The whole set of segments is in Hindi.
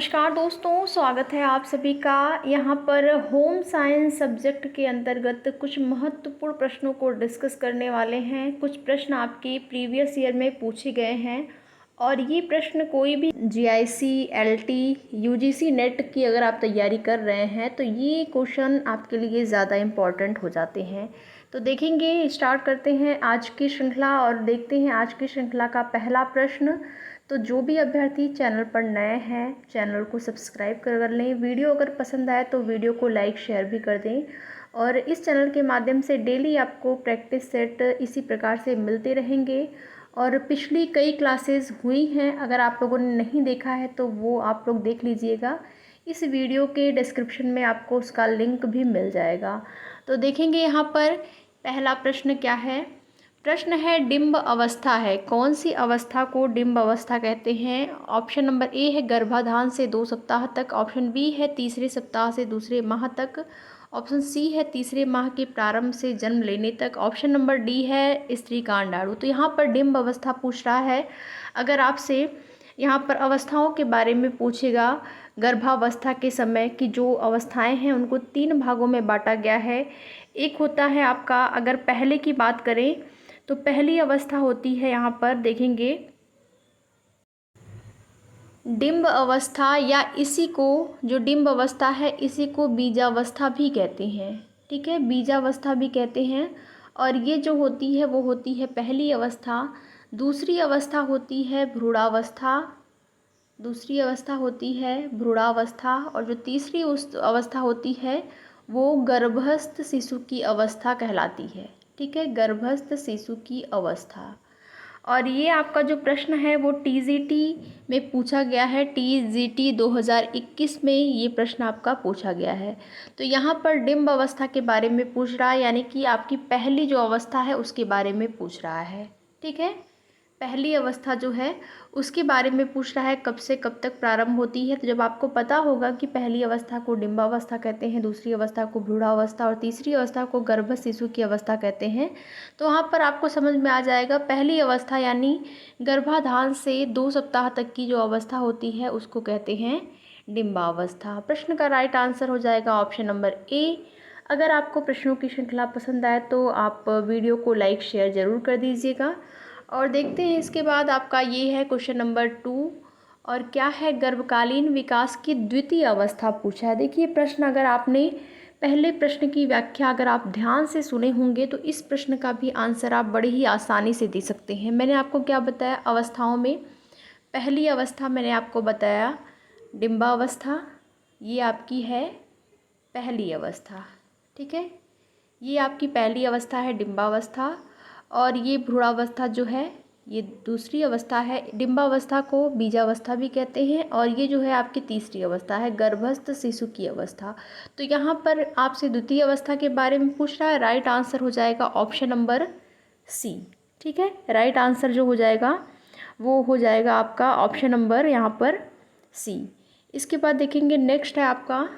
नमस्कार दोस्तों, स्वागत है आप सभी का। यहाँ पर होम साइंस सब्जेक्ट के अंतर्गत कुछ महत्वपूर्ण प्रश्नों को डिस्कस करने वाले हैं। कुछ प्रश्न आपके प्रीवियस ईयर में पूछे गए हैं और ये प्रश्न कोई भी जीआईसी, एलटी, यूजीसी नेट की अगर आप तैयारी कर रहे हैं तो ये क्वेश्चन आपके लिए ज़्यादा इम्पॉर्टेंट हो जाते हैं। तो देखेंगे, स्टार्ट करते हैं आज की श्रृंखला और देखते हैं आज की श्रृंखला का पहला प्रश्न। तो जो भी अभ्यर्थी चैनल पर नए हैं चैनल को सब्सक्राइब कर लें। वीडियो अगर पसंद आए तो वीडियो को लाइक शेयर भी कर दें और इस चैनल के माध्यम से डेली आपको प्रैक्टिस सेट इसी प्रकार से मिलते रहेंगे। और पिछली कई क्लासेस हुई हैं, अगर आप लोगों ने नहीं देखा है तो वो आप लोग देख लीजिएगा। इस वीडियो के डिस्क्रिप्शन में आपको उसका लिंक भी मिल जाएगा। तो देखेंगे यहाँ पर पहला प्रश्न क्या है। प्रश्न है डिंब अवस्था है। कौन सी अवस्था को डिंब अवस्था कहते हैं? ऑप्शन नंबर ए है गर्भाधान से 2 सप्ताह तक। ऑप्शन बी है तीसरे सप्ताह से दूसरे माह तक। ऑप्शन सी है तीसरे माह के प्रारंभ से जन्म लेने तक। ऑप्शन नंबर डी है स्त्री का अंडाणु। तो यहाँ पर डिंब अवस्था पूछ रहा है। अगर आपसे यहाँ पर अवस्थाओं के बारे में पूछेगा, गर्भावस्था के समय की जो अवस्थाएं हैं उनको 3 भागों में बांटा गया है। एक होता है आपका, अगर पहले की बात करें तो पहली अवस्था होती है, यहाँ पर देखेंगे डिंब अवस्था, या इसी को जो डिंब अवस्था है इसी को बीजावस्था भी कहते हैं। ठीक है, बीजावस्था भी कहते हैं। और ये जो होती है वो होती है पहली अवस्था। दूसरी अवस्था होती है भ्रूणावस्था। दूसरी अवस्था होती है भ्रूणावस्था। और जो तीसरी उस अवस्था होती है वो गर्भस्थ शिशु की अवस्था कहलाती है। ठीक है, गर्भस्थ शिशु की अवस्था। और ये आपका जो प्रश्न है वो टीजीटी में पूछा गया है। टीजीटी 2021 में ये प्रश्न आपका पूछा गया है। तो यहाँ पर डिंब अवस्था के बारे में पूछ रहा है, यानी कि आपकी पहली जो अवस्था है उसके बारे में पूछ रहा है। ठीक है, पहली अवस्था जो है उसके बारे में पूछ रहा है, कब से कब तक प्रारंभ होती है। तो जब आपको पता होगा कि पहली अवस्था को डिंबावस्था कहते हैं, दूसरी अवस्था को भ्रूणावस्था और तीसरी अवस्था को गर्भस्थ शिशु की अवस्था कहते हैं, तो वहाँ पर आपको समझ में आ जाएगा पहली अवस्था यानी गर्भाधान से 2 सप्ताह तक की जो अवस्था होती है उसको कहते हैं डिंबावस्था। प्रश्न का राइट आंसर हो जाएगा ऑप्शन नंबर ए। अगर आपको प्रश्नों की श्रृंखला पसंद आए तो आप वीडियो को लाइक शेयर ज़रूर कर दीजिएगा। और देखते हैं इसके बाद आपका ये है क्वेश्चन नंबर 2। और क्या है गर्भकालीन विकास की द्वितीय अवस्था पूछा है। देखिए प्रश्न, अगर आपने पहले प्रश्न की व्याख्या अगर आप ध्यान से सुने होंगे तो इस प्रश्न का भी आंसर आप बड़े ही आसानी से दे सकते हैं। मैंने आपको क्या बताया अवस्थाओं में? पहली अवस्था मैंने आपको बताया डिंबावस्था, ये आपकी है पहली अवस्था। ठीक है, ये आपकी पहली अवस्था है डिंबावस्था। और ये भ्रूणावस्था जो है ये दूसरी अवस्था है। डिंबावस्था को बीजावस्था भी कहते हैं। और ये जो है आपकी तीसरी अवस्था है गर्भस्थ शिशु की अवस्था। तो यहाँ पर आपसे द्वितीय अवस्था के बारे में पूछ रहा है। राइट आंसर हो जाएगा ऑप्शन नंबर सी। ठीक है, राइट आंसर जो हो जाएगा वो हो जाएगा आपका ऑप्शन नंबर यहाँ पर सी। इसके बाद देखेंगे नेक्स्ट है आपका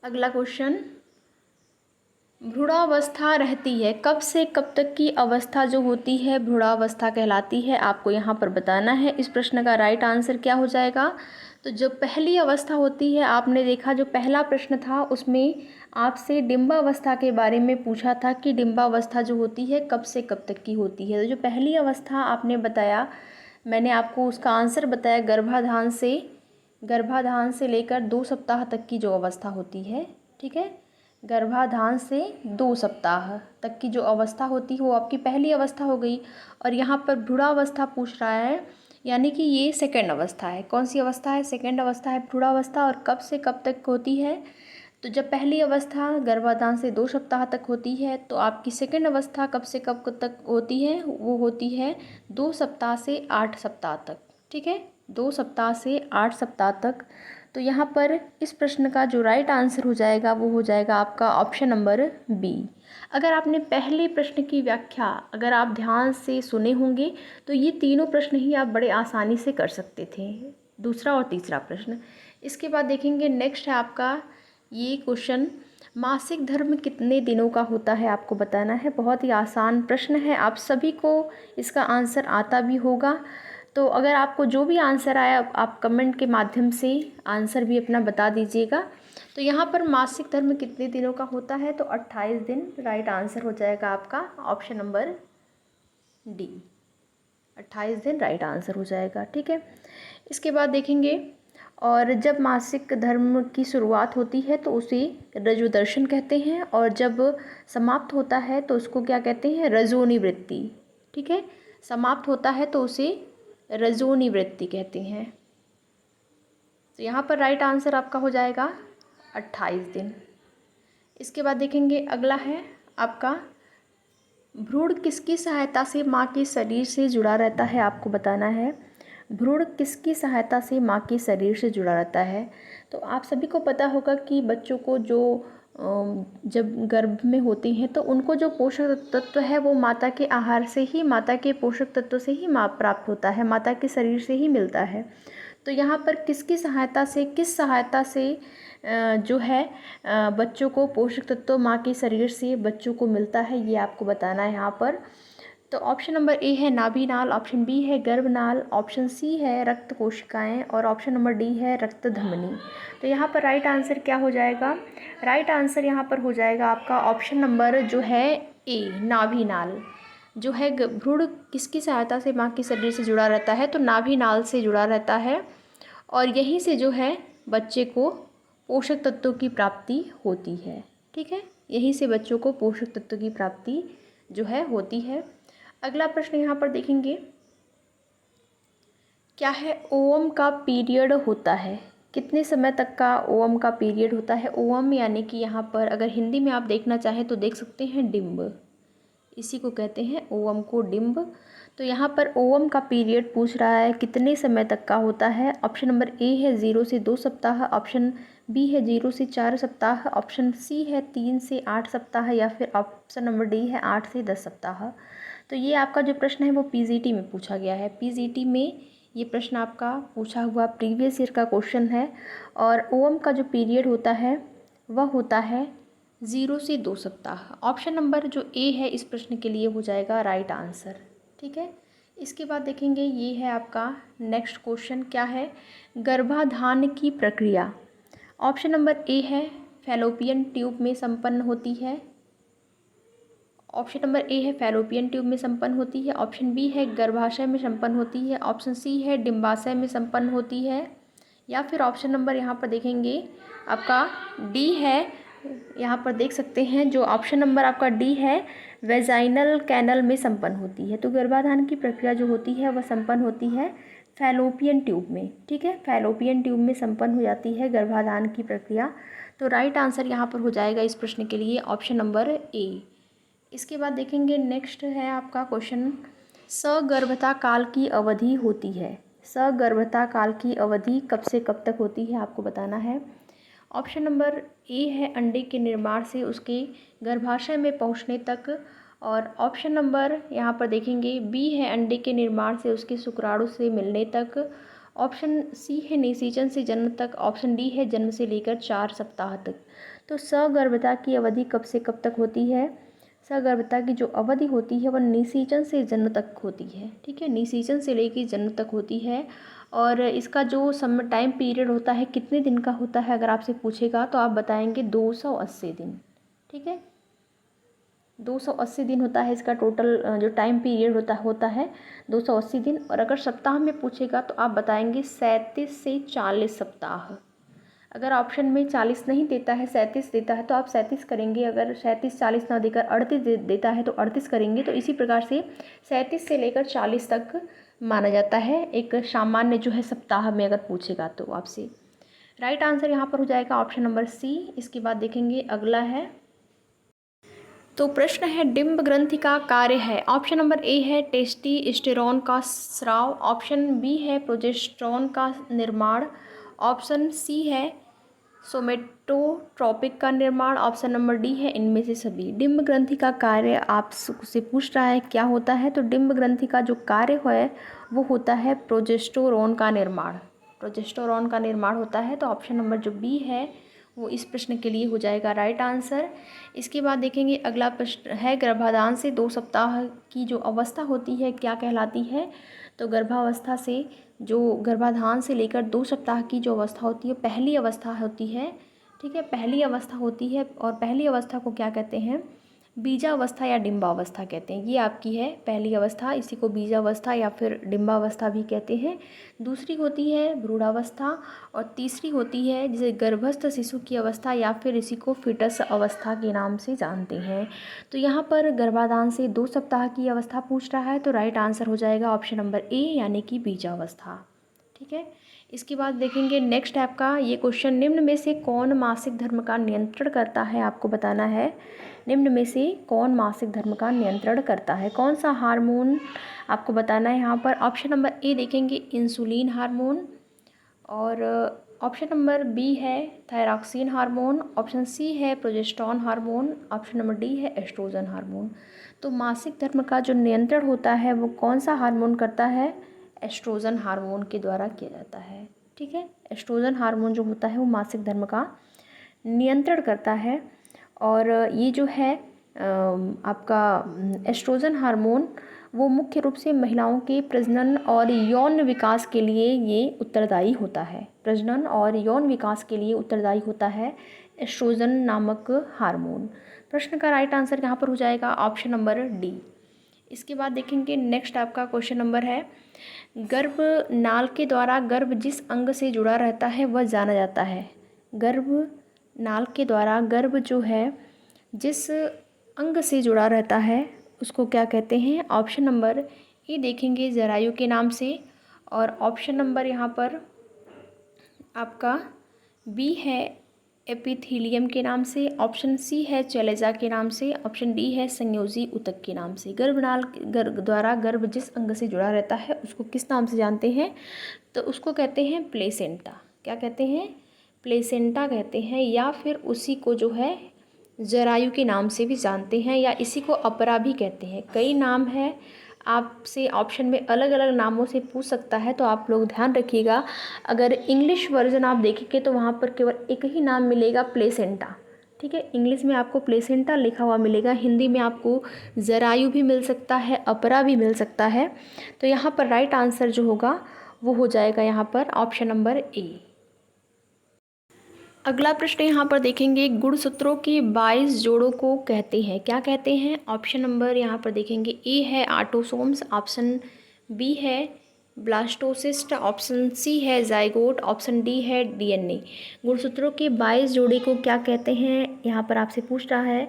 अगला क्वेश्चन। भ्रूणावस्था रहती है, कब से कब तक की अवस्था जो होती है भ्रूणावस्था कहलाती है, आपको यहाँ पर बताना है। इस प्रश्न का राइट आंसर क्या हो जाएगा? तो जो पहली अवस्था होती है, आपने देखा जो पहला प्रश्न था उसमें आपसे डिंबावस्था के बारे में पूछा था कि डिंबावस्था जो होती है कब से कब तक की होती है। तो जो पहली अवस्था आपने बताया, मैंने आपको उसका आंसर बताया गर्भाधान से लेकर 2 सप्ताह तक की जो अवस्था होती है। ठीक है, गर्भाधान से 2 सप्ताह तक की जो अवस्था होती है वो आपकी पहली अवस्था हो गई। और यहाँ पर भ्रूणावस्था पूछ रहा है, यानी कि ये सेकंड अवस्था है। कौन सी अवस्था है? सेकंड अवस्था है भ्रूणावस्था। और कब से कब तक होती है? तो जब पहली अवस्था गर्भाधान से 2 सप्ताह तक होती है तो आपकी सेकंड अवस्था कब से कब तक होती है? वो होती है 2 सप्ताह से 8 सप्ताह तक। ठीक है, 2 सप्ताह से 8 सप्ताह तक। तो यहाँ पर इस प्रश्न का जो राइट आंसर हो जाएगा वो हो जाएगा आपका ऑप्शन नंबर बी। अगर आपने पहले प्रश्न की व्याख्या अगर आप ध्यान से सुने होंगे तो ये तीनों प्रश्न ही आप बड़े आसानी से कर सकते थे, दूसरा और तीसरा प्रश्न। इसके बाद देखेंगे नेक्स्ट है आपका ये क्वेश्चन, मासिक धर्म कितने दिनों का होता है आपको बताना है। बहुत ही आसान प्रश्न है, आप सभी को इसका आंसर आता भी होगा। तो अगर आपको जो भी आंसर आया आप कमेंट के माध्यम से आंसर भी अपना बता दीजिएगा। तो यहाँ पर मासिक धर्म कितने दिनों का होता है, तो 28 दिन राइट आंसर हो जाएगा आपका ऑप्शन नंबर डी, 28 दिन राइट आंसर हो जाएगा। ठीक है, इसके बाद देखेंगे, और जब मासिक धर्म की शुरुआत होती है तो उसे रजोदर्शन कहते हैं, और जब समाप्त होता है तो उसको क्या कहते हैं, रजोनिवृत्ति। ठीक है, समाप्त होता है तो उसे रजोनिवृत्ति कहते हैं। तो यहाँ पर राइट आंसर आपका हो जाएगा 28 दिन। इसके बाद देखेंगे, अगला है आपका, भ्रूण किसकी सहायता से माँ के शरीर से जुड़ा रहता है, आपको बताना है। भ्रूण किसकी सहायता से माँ के शरीर से जुड़ा रहता है। तो आप सभी को पता होगा कि बच्चों को जो जब गर्भ में होते हैं तो उनको जो पोषक तत्व है वो माता के आहार से ही, माता के पोषक तत्व से ही प्राप्त होता है, माता के शरीर से ही मिलता है। तो यहाँ पर किसकी सहायता से, किस सहायता से जो है बच्चों को पोषक तत्व माँ के शरीर से बच्चों को मिलता है, ये आपको बताना है यहाँ पर। तो ऑप्शन नंबर ए है नाभिनाल, ऑप्शन बी है गर्भनाल, ऑप्शन सी है रक्त कोशिकाएं, और ऑप्शन नंबर डी है रक्त धमनी। तो यहाँ पर राइट आंसर क्या हो जाएगा, राइट आंसर यहाँ पर हो जाएगा आपका ऑप्शन नंबर जो है ए, नाभिनाल। जो है भ्रूण किसकी सहायता से माँ के शरीर से जुड़ा रहता है, तो नाभिनाल से जुड़ा रहता है, और यहीं से जो है बच्चे को पोषक तत्वों की प्राप्ति होती है। ठीक है, यहीं से बच्चों को पोषक तत्वों की प्राप्ति जो है होती है। अगला प्रश्न यहाँ पर देखेंगे, क्या है ओवम का पीरियड होता है, कितने समय तक का ओवम का पीरियड होता है। ओवम यानी कि यहाँ पर अगर हिंदी में आप देखना चाहें तो देख सकते हैं डिम्ब, इसी को कहते हैं ओवम को, डिम्ब। तो यहाँ पर ओवम का पीरियड पूछ रहा है कितने समय तक का होता है। ऑप्शन नंबर ए है 0 से 2 सप्ताह, ऑप्शन बी है 0 से 4 सप्ताह, ऑप्शन सी है 3 से 8 सप्ताह, या फिर ऑप्शन नंबर डी है 8 से 10 सप्ताह। तो ये आपका जो प्रश्न है वो पीजीटी में पूछा गया है, पीजीटी में ये प्रश्न आपका पूछा हुआ प्रीवियस ईयर का क्वेश्चन है। और ओवम का जो पीरियड होता है वह होता है 0 से 2 सप्ताह। ऑप्शन नंबर जो ए है इस प्रश्न के लिए हो जाएगा राइट आंसर। ठीक है, इसके बाद देखेंगे, ये है आपका नेक्स्ट क्वेश्चन, क्या है गर्भाधान की प्रक्रिया। ऑप्शन नंबर ए है फैलोपियन ट्यूब में संपन्न होती है, ऑप्शन नंबर ए है फैलोपियन ट्यूब में संपन्न होती है, ऑप्शन बी है गर्भाशय में संपन्न होती है, ऑप्शन सी है डिम्बाशय में संपन्न होती है, या फिर ऑप्शन नंबर यहाँ पर देखेंगे आपका डी है, यहाँ पर देख सकते हैं जो ऑप्शन नंबर आपका डी है वेजाइनल कैनल में संपन्न होती है। तो गर्भाधान की प्रक्रिया जो होती है वह संपन्न होती है फैलोपियन ट्यूब में। ठीक है, फैलोपियन ट्यूब में संपन्न हो जाती है गर्भाधान की प्रक्रिया। तो राइट आंसर यहाँ पर हो जाएगा इस प्रश्न के लिए ऑप्शन नंबर ए। इसके बाद देखेंगे, नेक्स्ट है आपका क्वेश्चन, सगर्भता काल की अवधि होती है। सगर्भता काल की अवधि कब से कब तक होती है, आपको बताना है। ऑप्शन नंबर ए है अंडे के निर्माण से उसके गर्भाशय में पहुंचने तक, और ऑप्शन नंबर यहाँ पर देखेंगे बी है अंडे के निर्माण से उसके शुक्राणु से मिलने तक, ऑप्शन सी है निषेचन से जन्म तक, ऑप्शन डी है जन्म से लेकर 4 सप्ताह तक। तो सगर्भता की अवधि कब से कब तक होती है, सगर्भता की जो अवधि होती है वह निषेचन से जन्म तक होती है। ठीक है, निषेचन से लेकर जन्म तक होती है, और इसका जो समय टाइम पीरियड होता है कितने दिन का होता है, अगर आपसे पूछेगा तो आप बताएंगे 280 दिन। ठीक है, 280 दिन होता है इसका टोटल जो टाइम पीरियड होता है 280 दिन। और अगर सप्ताह में पूछेगा तो आप बताएंगे 37 से 40 सप्ताह। अगर ऑप्शन में 40 नहीं देता है 37 देता है तो आप 37 करेंगे, अगर 37 40 ना देकर 38 देता है तो 38 करेंगे। तो इसी प्रकार से 37 से लेकर 40 तक माना जाता है एक सामान्य जो है सप्ताह में अगर पूछेगा तो आपसे। राइट आंसर यहाँ पर हो जाएगा ऑप्शन नंबर सी। इसके बाद देखेंगे अगला है, तो प्रश्न है डिम्ब ग्रंथि का कार्य है। ऑप्शन नंबर ए है टेस्टोस्टेरोन का स्राव, ऑप्शन बी है प्रोजेस्टेरोन का निर्माण, ऑप्शन सी है सोमेटोट्रोपिक का निर्माण, ऑप्शन नंबर डी है इनमें से सभी। डिम्ब ग्रंथि का कार्य आपसे पूछ रहा है क्या होता है, तो डिम्ब ग्रंथि का जो कार्य है वो होता है प्रोजेस्टेरोन का निर्माण, प्रोजेस्टेरोन का निर्माण होता है। तो ऑप्शन नंबर जो बी है वो इस प्रश्न के लिए हो जाएगा राइट आंसर। इसके बाद देखेंगे अगला प्रश्न है गर्भाधान से 2 सप्ताह की जो अवस्था होती है क्या कहलाती है, तो गर्भावस्था से जो गर्भाधान से लेकर 2 सप्ताह की जो अवस्था होती है पहली अवस्था होती है, ठीक है, पहली अवस्था होती है। और पहली अवस्था को क्या कहते हैं? बीजावस्था या डिंबावस्था कहते हैं। ये आपकी है पहली अवस्था, इसी को बीजावस्था या फिर डिंबावस्था भी कहते हैं। दूसरी होती है भ्रूणावस्था और तीसरी होती है जिसे गर्भस्थ शिशु की अवस्था या फिर इसी को फीटस अवस्था के नाम से जानते हैं। तो यहाँ पर गर्भाधान से 2 सप्ताह की अवस्था पूछ रहा है, तो राइट आंसर हो जाएगा ऑप्शन नंबर ए यानी कि बीजावस्था। ठीक है, इसके बाद देखेंगे नेक्स्ट आपका ये क्वेश्चन, निम्न में से कौन मासिक धर्म का नियंत्रण करता है? आपको बताना है निम्न में से कौन मासिक धर्म का नियंत्रण करता है, कौन सा हार्मोन आपको बताना है यहाँ पर। ऑप्शन नंबर ए देखेंगे इंसुलिन हार्मोन, और ऑप्शन नंबर बी है थायरॉक्सिन हार्मोन, ऑप्शन सी है progesterone hormone, option number D है एस्ट्रोजन हार्मोन। तो मासिक धर्म का जो नियंत्रण होता है वो कौन सा हार्मोन करता है? एस्ट्रोजन हार्मोन के द्वारा किया जाता है। ठीक है, एस्ट्रोजन हार्मोन जो होता है वो मासिक धर्म का नियंत्रण करता है। और ये जो है आपका एस्ट्रोजन हार्मोन वो मुख्य रूप से महिलाओं के प्रजनन और यौन विकास के लिए ये उत्तरदायी होता है। प्रजनन और यौन विकास के लिए उत्तरदायी होता है एस्ट्रोजन नामक हार्मोन। प्रश्न का राइट आंसर यहाँ पर हो जाएगा ऑप्शन नंबर डी। इसके बाद देखेंगे नेक्स्ट आपका क्वेश्चन नंबर है, गर्भ नाल के द्वारा गर्भ जिस अंग से जुड़ा रहता है वह जाना जाता है। गर्भ नाल के द्वारा गर्भ जो है जिस अंग से जुड़ा रहता है उसको क्या कहते हैं? ऑप्शन नंबर ए देखेंगे जरायु के नाम से, और ऑप्शन नंबर यहाँ पर आपका बी है एपिथीलियम के नाम से, ऑप्शन सी है चैलेजा के नाम से, ऑप्शन डी है संयोजी ऊतक के नाम से। गर्भनाल द्वारा गर्भ जिस अंग से जुड़ा रहता है उसको किस नाम से जानते हैं? तो उसको कहते हैं प्लेसेंटा। क्या कहते हैं? प्लेसेंटा कहते हैं, या फिर उसी को जो है जरायु के नाम से भी जानते हैं, या इसी को अपरा भी कहते हैं। कई नाम है, आपसे ऑप्शन में अलग अलग नामों से पूछ सकता है, तो आप लोग ध्यान रखिएगा। अगर इंग्लिश वर्जन आप देखेंगे तो वहाँ पर केवल एक ही नाम मिलेगा, प्लेसेंटा। ठीक है, इंग्लिश में आपको प्लेसेंटा लिखा हुआ मिलेगा, हिंदी में आपको जरायु भी मिल सकता है, अपरा भी मिल सकता है। तो यहाँ पर राइट आंसर जो होगा वो हो जाएगा यहाँ पर ऑप्शन नंबर ए। अगला प्रश्न यहाँ पर देखेंगे, गुणसूत्रों के 22 जोड़ों को कहते हैं, क्या कहते हैं? ऑप्शन नंबर यहाँ पर देखेंगे ए है ऑटोसोम्स, ऑप्शन बी है ब्लास्टोसिस्ट, ऑप्शन सी है जाइगोट, ऑप्शन डी है डीएनए। गुणसूत्रों के 22 जोड़े को क्या कहते हैं यहाँ पर आपसे पूछ रहा है।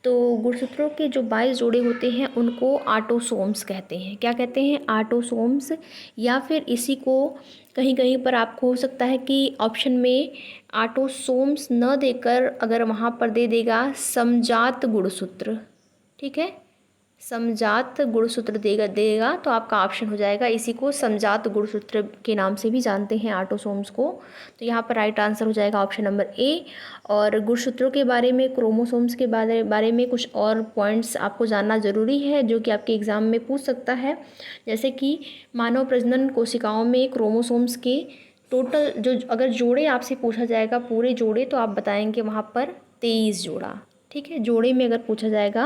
तो गुणसूत्रों के जो 22 जोड़े होते हैं उनको ऑटोसोम्स कहते हैं। क्या कहते हैं? ऑटोसोम्स, या फिर इसी को कहीं कहीं पर आपको हो सकता है कि ऑप्शन में ऑटोसोम्स न देकर अगर वहाँ पर दे देगा समजात गुणसूत्र। ठीक है, समजात गुणसूत्र देगा तो आपका ऑप्शन हो जाएगा, इसी को समजात गुणसूत्र के नाम से भी जानते हैं ऑटोसोम्स को। तो यहाँ पर राइट आंसर हो जाएगा ऑप्शन नंबर ए। और गुणसूत्रों के बारे में, क्रोमोसोम्स के बारे में कुछ और पॉइंट्स आपको जानना ज़रूरी है जो कि आपके एग्ज़ाम में पूछ सकता है। जैसे कि मानव प्रजनन कोशिकाओं में क्रोमोसोम्स के टोटल जो अगर जोड़े आपसे पूछा जाएगा पूरे जोड़े, तो आप बताएंगे वहाँ पर 23 जोड़ा। ठीक है, जोड़े में अगर पूछा जाएगा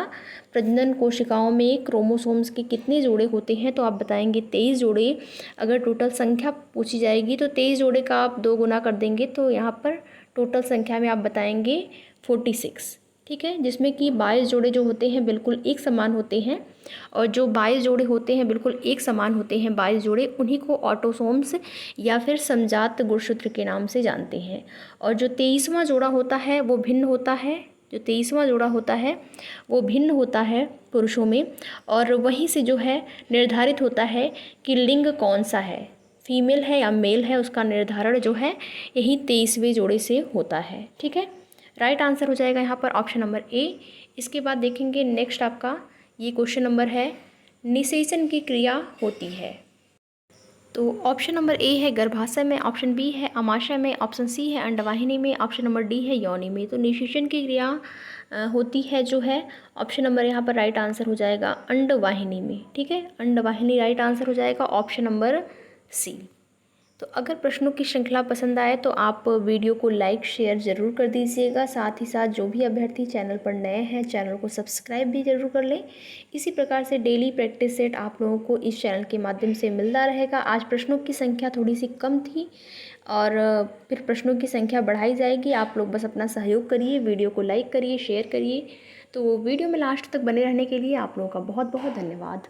प्रजनन कोशिकाओं में क्रोमोसोम्स के कितने जोड़े होते हैं तो आप बताएंगे 23 जोड़े। अगर टोटल संख्या पूछी जाएगी तो 23 जोड़े का आप 2 गुना कर देंगे, तो यहाँ पर टोटल संख्या में आप बताएंगे 46। ठीक है, जिसमें कि 22 जोड़े जो होते हैं बिल्कुल एक समान होते हैं, और जो 22 जोड़े होते हैं बिल्कुल एक समान होते हैं 22 जोड़े, उन्हीं को ऑटोसोम्स या फिर समजात गुणसूत्र के नाम से जानते हैं। और जो 23वां जोड़ा होता है वो भिन्न होता है, जो 23वां जोड़ा होता है वो भिन्न होता है पुरुषों में, और वहीं से जो है निर्धारित होता है कि लिंग कौन सा है, फीमेल है या मेल है, उसका निर्धारण जो है यही 23वें जोड़े से होता है। ठीक है, राइट आंसर हो जाएगा यहाँ पर ऑप्शन नंबर ए। इसके बाद देखेंगे नेक्स्ट आपका ये क्वेश्चन नंबर है, निषेचन की क्रिया होती है। तो ऑप्शन नंबर ए है गर्भाशय में, ऑप्शन बी है अमाशय में, ऑप्शन सी है अंडवाहिनी में, ऑप्शन नंबर डी है योनि में। तो निषेचन की क्रिया होती है जो है ऑप्शन नंबर यहाँ पर राइट आंसर हो जाएगा अंडवाहिनी में। ठीक है, अंडवाहिनी राइट आंसर हो जाएगा ऑप्शन नंबर सी। तो अगर प्रश्नों की श्रृंखला पसंद आए तो आप वीडियो को लाइक शेयर ज़रूर कर दीजिएगा। साथ ही साथ जो भी अभ्यर्थी चैनल पर नए हैं चैनल को सब्सक्राइब भी ज़रूर कर लें। इसी प्रकार से डेली प्रैक्टिस सेट आप लोगों को इस चैनल के माध्यम से मिलता रहेगा। आज प्रश्नों की संख्या थोड़ी सी कम थी और फिर प्रश्नों की संख्या बढ़ाई जाएगी। आप लोग बस अपना सहयोग करिए, वीडियो को लाइक करिए, शेयर करिए। तो वीडियो में लास्ट तक बने रहने के लिए आप लोगों का बहुत बहुत धन्यवाद।